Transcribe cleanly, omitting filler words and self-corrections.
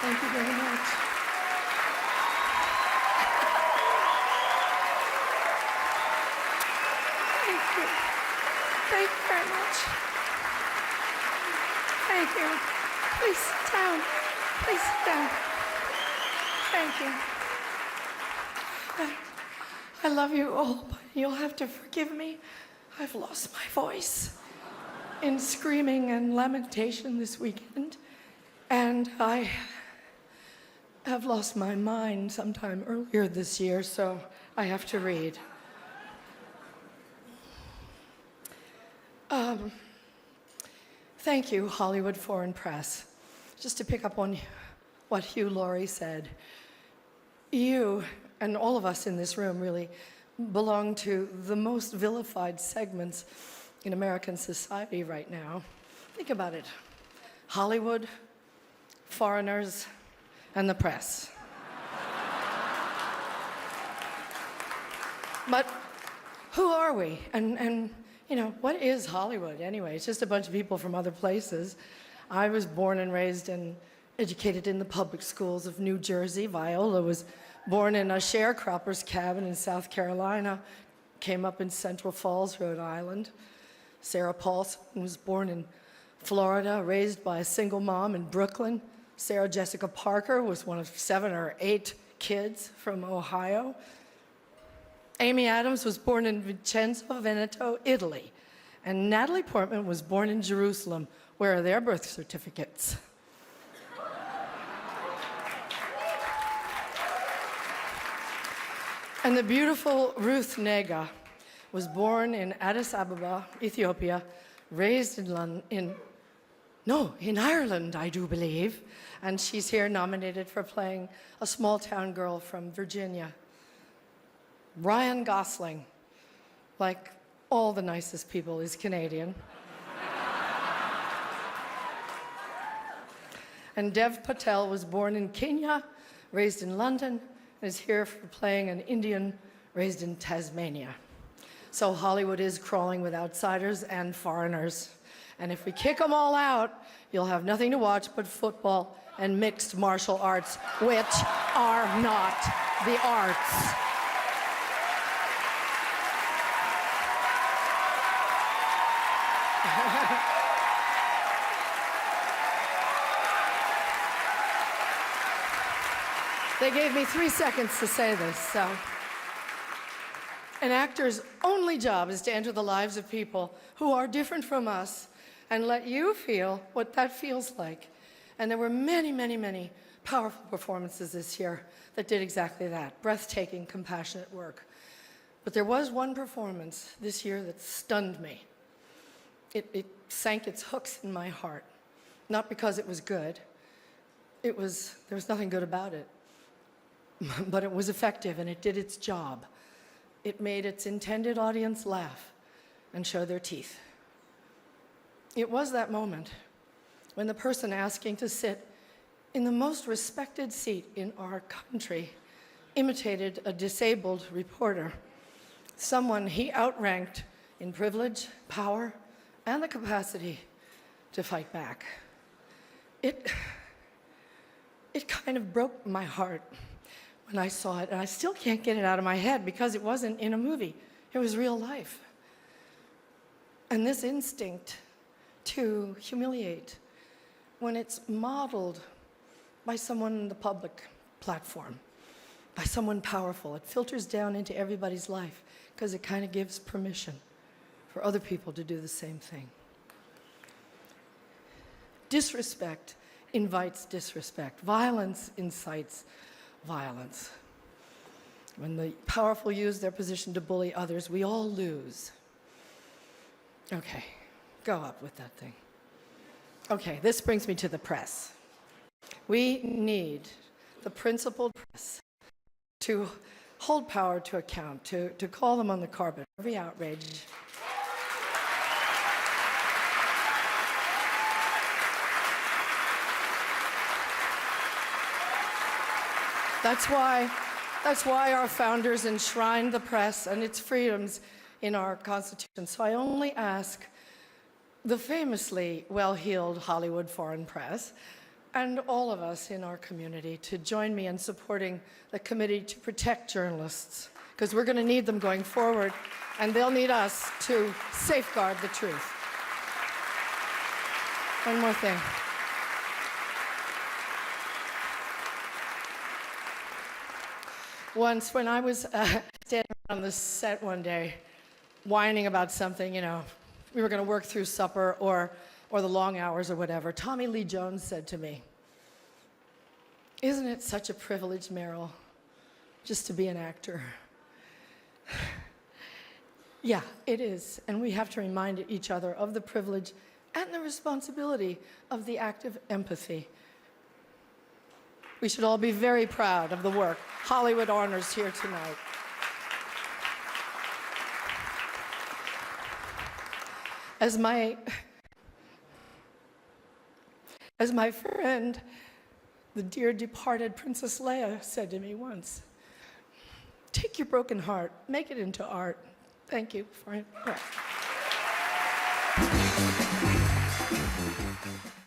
Thank you very much. Thank you. Thank you very much. Thank you. Please sit down. Please sit down. Thank you. I love you all, but you'll have to forgive me. I've lost my voice in screaming and lamentation this weekend, and I have lost my mind sometime earlier this year, so I have to read. Thank you, Hollywood Foreign Press. Just to pick up on what Hugh Laurie said, you and all of us in this room really belong to the most vilified segments in American society right now. Think about it. Hollywood, foreigners, and the press. But who are we? And you know, what is Hollywood anyway? It's just a bunch of people from other places. I was born and raised and educated in the public schools of New Jersey. Viola was born in a sharecropper's cabin in South Carolina, came up in Central Falls, Rhode Island. Sarah Paulson was born in Florida, raised by a single mom in Brooklyn. Sarah Jessica Parker was one of 7 or 8 kids from Ohio. Amy Adams was born in Vicenza, Veneto, Italy. And Natalie Portman was born in Jerusalem. Where are their birth certificates? And the beautiful Ruth Nega was born in Addis Ababa, Ethiopia, raised in Ireland, I do believe. And she's here nominated for playing a small-town girl from Virginia. Ryan Gosling, like all the nicest people, is Canadian. And Dev Patel was born in Kenya, raised in London, and is here for playing an Indian raised in Tasmania. So Hollywood is crawling with outsiders and foreigners. And if we kick them all out, you'll have nothing to watch but football and mixed martial arts, which are not the arts. They gave me 3 seconds to say this, so. An actor's only job is to enter the lives of people who are different from us and let you feel what that feels like. And there were many, many, many powerful performances this year that did exactly that, breathtaking, compassionate work. But there was one performance this year that stunned me. It sank its hooks in my heart, not because it was good. There was nothing good about it. But it was effective, and it did its job. It made its intended audience laugh and show their teeth. It was that moment when the person asking to sit in the most respected seat in our country imitated a disabled reporter, someone he outranked in privilege, power, and the capacity to fight back. It kind of broke my heart when I saw it, and I still can't get it out of my head because it wasn't in a movie. It was real life. And this instinct to humiliate, when it's modeled by someone in the public platform, by someone powerful, it filters down into everybody's life because it kind of gives permission for other people to do the same thing. Disrespect invites disrespect. Violence incites violence. When the powerful use their position to bully others, we all lose. Okay, go up with that thing. Okay, this brings me to the press. We need the principled press to hold power to account, to call them on the carpet, every outrage. That's why our founders enshrined the press and its freedoms in our Constitution. So I only ask the famously well-heeled Hollywood Foreign Press and all of us in our community to join me in supporting the Committee to Protect Journalists, because we're going to need them going forward, and they'll need us to safeguard the truth. One more thing. Once, when I was standing on the set one day, whining about something, you know, we were going to work through supper or the long hours or whatever, Tommy Lee Jones said to me, "Isn't it such a privilege, Meryl, just to be an actor?" Yeah, it is, and we have to remind each other of the privilege and the responsibility of the act of empathy. We should all be very proud of the work Hollywood honors here tonight. As my friend, the dear departed Princess Leia, said to me once, "Take your broken heart, make it into art." Thank you for it.